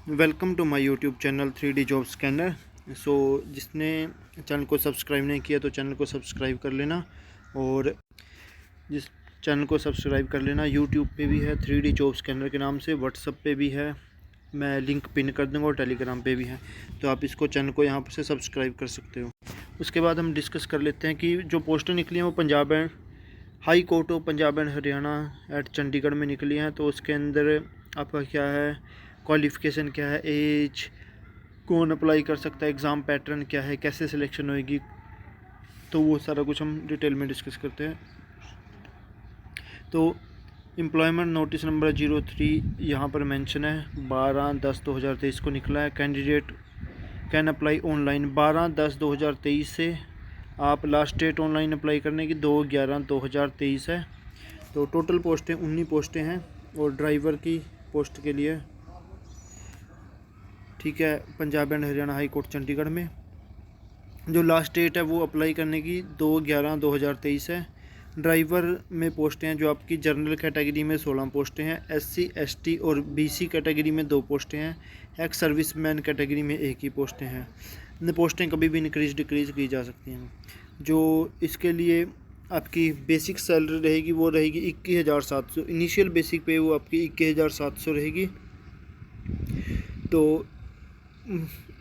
Welcome to my YouTube channel 3D job scanner. जिसने channel को subscribe नहीं किया तो चैनल को सब्सक्राइब कर लेना, और जिस चैनल को सब्सक्राइब कर लेना। यूट्यूब पे भी है 3D जॉब स्कैनर के नाम से, व्हाट्सएप पे भी है, मैं लिंक पिन कर दूँगा, और टेलीग्राम पे भी है, तो आप इसको चैनल को यहाँ से सब्सक्राइब कर सकते हो। उसके बाद हम डिस्कस कर लेते हैं कि जो पोस्टें निकली हैं वो Punjab and high court of Punjab and Haryana at Chandigarh में निकली हैं। तो उसके अंदर आपका क्या है, क्वालिफ़िकेशन क्या है, एज, कौन अप्लाई कर सकता है, एग्ज़ाम पैटर्न क्या है, कैसे सिलेक्शन होएगी, तो वो सारा कुछ हम डिटेल में डिस्कस करते हैं। तो एम्प्लॉयमेंट नोटिस नंबर 03 यहाँ पर मेंशन है, 12/10/2023 को निकला है। कैंडिडेट कैन अप्लाई ऑनलाइन 12/10/2023 से। आप लास्ट डेट ऑनलाइन अप्लाई करने की 2/11/2023 है। तो टोटल पोस्टें 19 पोस्टें हैं, और ड्राइवर की पोस्ट के लिए, ठीक है, Punjab and Haryana high court Chandigarh में। जो लास्ट डेट है वो अप्लाई करने की 2/11/2023 है। ड्राइवर में पोस्टें हैं जो आपकी जनरल कैटेगरी में 16 पोस्टें हैं, SC ST और BC कैटेगरी में 2 पोस्टें हैं, एक्स सर्विसमैन कैटेगरी में 1 ही पोस्टें हैं। पोस्टें कभी भी इंक्रीज डिक्रीज़ की जा सकती हैं। जो इसके लिए आपकी बेसिक सैलरी रहेगी वो रहेगी 21,700। इनिशियल बेसिक पे वो आपकी 21,700 रहेगी। तो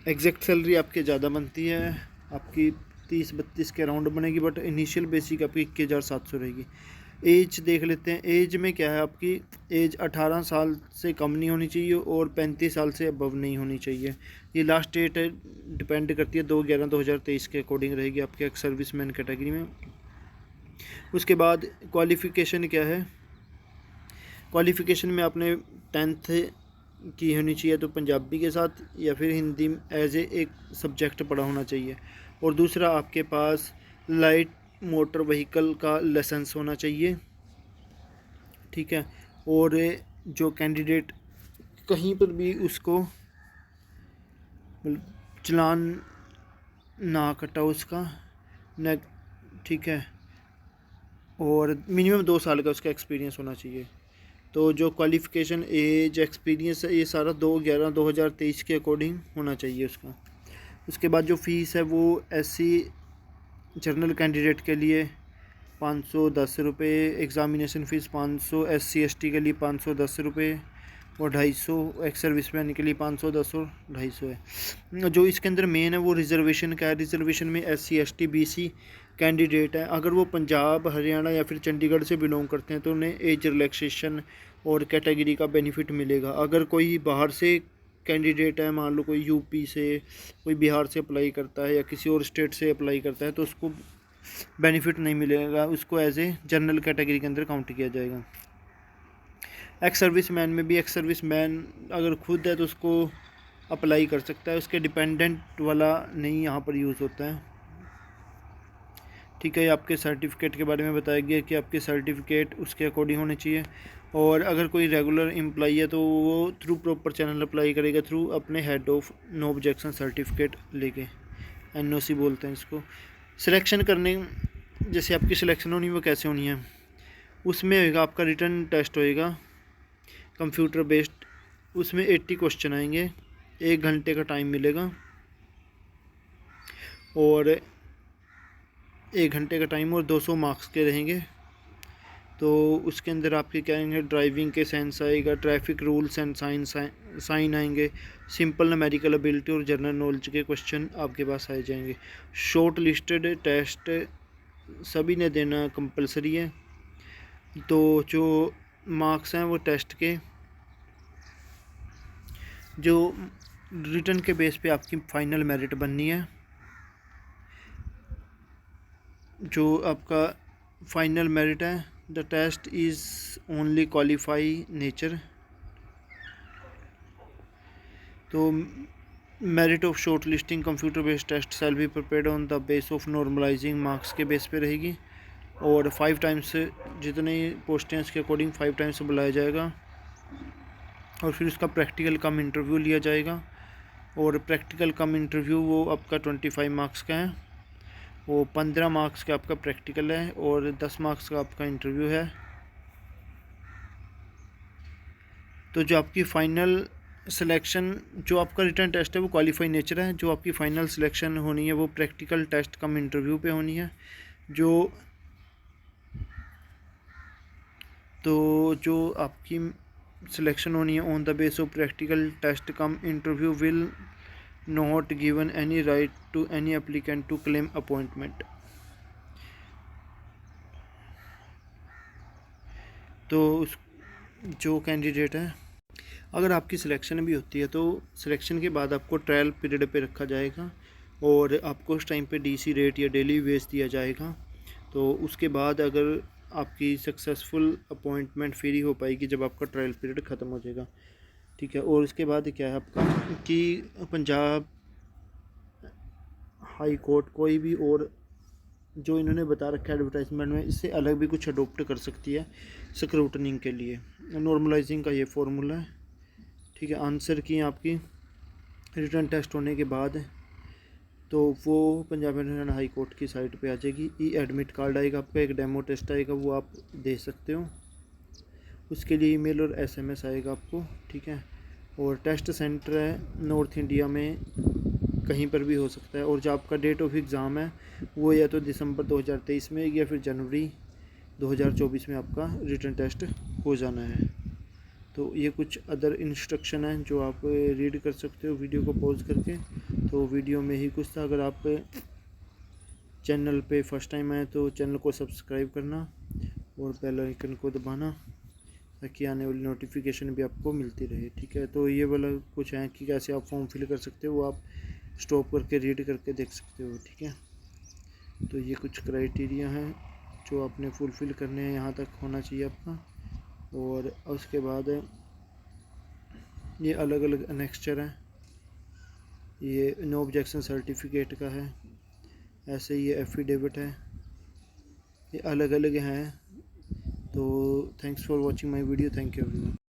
एग्जैक्ट सैलरी आपकी ज़्यादा बनती है, आपकी 30-32 के अराउंड बनेगी, बट इनिशियल बेसिक आपकी 21,700 रहेगी। एज देख लेते हैं। एज में क्या है, आपकी एज 18 साल से कम नहीं होनी चाहिए और 35 साल से अबव नहीं होनी चाहिए। ये लास्ट डेट डिपेंड करती है 2/11/2023 के अकॉर्डिंग रहेगी आपके एक्स सर्विसमैन कैटेगरी में। उसके बाद क्वालिफ़िकेशन क्या है, क्वालिफ़िकेशन में आपने 10th की होनी चाहिए, तो पंजाबी के साथ, या फिर हिंदी एज एक सब्जेक्ट पढ़ा होना चाहिए। और दूसरा आपके पास लाइट मोटर व्हीकल का लाइसेंस होना चाहिए, ठीक है। और जो कैंडिडेट कहीं पर भी उसको चलान ना कटा उसका न, ठीक है, और मिनिमम 2 साल का उसका एक्सपीरियंस होना चाहिए। तो जो क्वालिफ़िकेशन, एज, एक्सपीरियंस है, ये सारा 2/11/2023 के अकॉर्डिंग होना चाहिए उसका। उसके बाद जो फ़ीस है वो SC जनरल कैंडिडेट के लिए 510 रुपये, एग्ज़ामिनेशन फ़ीस 500, SC ST के लिए 510 रुपये और 250, एक्स सर्विसमैन के लिए 510 और 250 है। जो इसके अंदर मेन है वो रिज़र्वेशन का है। रिज़र्वेशन में SC ST BC कैंडिडेट है, अगर वो पंजाब, हरियाणा या फिर चंडीगढ़ से बिलोंग करते हैं तो उन्हें एज रिलैक्सेशन और कैटेगरी का बेनिफिट मिलेगा। अगर कोई बाहर से कैंडिडेट है, मान लो कोई यूपी से, कोई बिहार से अप्लाई करता है या किसी और स्टेट से अप्लाई करता है, तो उसको बेनिफिट नहीं मिलेगा, उसको एज ए जनरल कैटेगरी के अंदर काउंट किया जाएगा। एक्स सर्विस मैन में भी, एक्स सर्विस मैन अगर खुद है तो उसको अप्लाई कर सकता है, उसके डिपेंडेंट वाला नहीं यहाँ पर यूज़ होता है, ठीक है। आपके सर्टिफिकेट के बारे में बताया गया कि आपके सर्टिफिकेट उसके अकॉर्डिंग होने चाहिए। और अगर कोई रेगुलर एम्प्लॉई है तो वो थ्रू प्रॉपर चैनल अप्लाई करेगा, थ्रू अपने head of no objection certificate लेके, NOC बोलते हैं इसको। सिलेक्शन करने, जैसे आपकी सिलेक्शन होनी वो कैसे होनी है, उसमें होएगा आपका रिटन टेस्ट होएगा कंप्यूटर बेस्ड, उसमें 80 क्वेश्चन आएंगे, 1 घंटे का टाइम मिलेगा, और 1 घंटे का टाइम और 200 मार्क्स के रहेंगे। तो उसके अंदर आपके क्या आएंगे, ड्राइविंग के सेंस आएगा, ट्रैफिक रूल्स एंड साइन आएंगे, सिंपल न्यूमेरिकल एबिलिटी और जनरल नॉलेज के क्वेश्चन आपके पास आ जाएंगे। शॉर्ट लिस्टेड टेस्ट सभी ने देना कंपलसरी है। तो जो मार्क्स हैं वो टेस्ट के, जो रिटन के बेस पे आपकी फ़ाइनल मेरिट बननी है। जो आपका फाइनल मेरिट है, the test is only qualify nature. तो merit of shortlisting computer based test shall be prepared on the base of normalizing marks के बेस पे रहेगी, और 5 टाइम्स जितनी पोस्टें हैं इसके अकॉर्डिंग 5 टाइम्स बुलाया जाएगा, और फिर उसका प्रैक्टिकल कम इंटरव्यू लिया जाएगा। और प्रैक्टिकल कम इंटरव्यू वो आपका 25 मार्क्स का है, वो 15 मार्क्स का आपका प्रैक्टिकल है और 10 मार्क्स का आपका इंटरव्यू है। तो जो आपकी फ़ाइनल सिलेक्शन जो आपका रिटर्न टेस्ट है वो क्वालिफाई नेचर है। जो आपकी फ़ाइनल सिलेक्शन होनी है वो प्रैक्टिकल टेस्ट कम इंटरव्यू पे होनी है। जो आपकी सिलेक्शन होनी है on the base of practical test cum interview will not given any right to any applicant to claim appointment. तो जो कैंडिडेट है, अगर आपकी सिलेक्शन भी होती है तो सिलेक्शन के बाद आपको ट्रायल पीरियड पे रखा जाएगा और आपको उस टाइम पे डीसी रेट या डेली वेज दिया जाएगा। तो उसके बाद अगर आपकी सक्सेसफुल अपॉइंटमेंट फ्री हो पाएगी जब आपका ट्रायल पीरियड ख़त्म हो जाएगा, ठीक है। और उसके बाद क्या है आपका कि पंजाब हाई कोर्ट कोई भी और जो इन्होंने बता रखा है एडवर्टाइजमेंट में, इससे अलग भी कुछ अडोप्ट कर सकती है स्क्रूटनिंग के लिए। नॉर्मलाइजिंग का ये फार्मूला है, ठीक है। आंसर की आपकी रिटर्न टेस्ट होने के बाद तो वो Punjab and Haryana high court की साइट पे आ जाएगी। ई एडमिट कार्ड आएगा आपका, एक डेमो टेस्ट आएगा, वो आप दे सकते हो। उसके लिए ईमेल और एसएमएस आएगा आपको, ठीक है। और टेस्ट सेंटर है नॉर्थ इंडिया में कहीं पर भी हो सकता है। और जो आपका डेट ऑफ एग्ज़ाम है वो या तो दिसंबर 2023 में या फिर जनवरी 2024 में आपका रिटर्न टेस्ट हो जाना है। तो ये कुछ अदर इंस्ट्रक्शन हैं जो आप रीड कर सकते हो वीडियो को पॉज करके। तो वीडियो में ही कुछ था। अगर आप चैनल पे फर्स्ट टाइम आए तो चैनल को सब्सक्राइब करना और बेल आइकन को दबाना ताकि आने वाली नोटिफिकेशन भी आपको मिलती रहे, ठीक है। तो ये वाला कुछ है कि कैसे आप फॉर्म फिल कर सकते हो, वो आप स्टॉप करके रीड करके देख सकते हो, ठीक है। तो ये कुछ क्राइटेरिया हैं जो आपने फुलफ़िल करने हैं, यहाँ तक होना चाहिए आपका। और उसके बाद ये अलग अलग अनेक्स्चर हैं, ये नो ऑब्जेक्शन सर्टिफिकेट का है, ऐसे ये एफिडेविट है, ये अलग अलग हैं। तो thanks for watching my video, thank you everyone.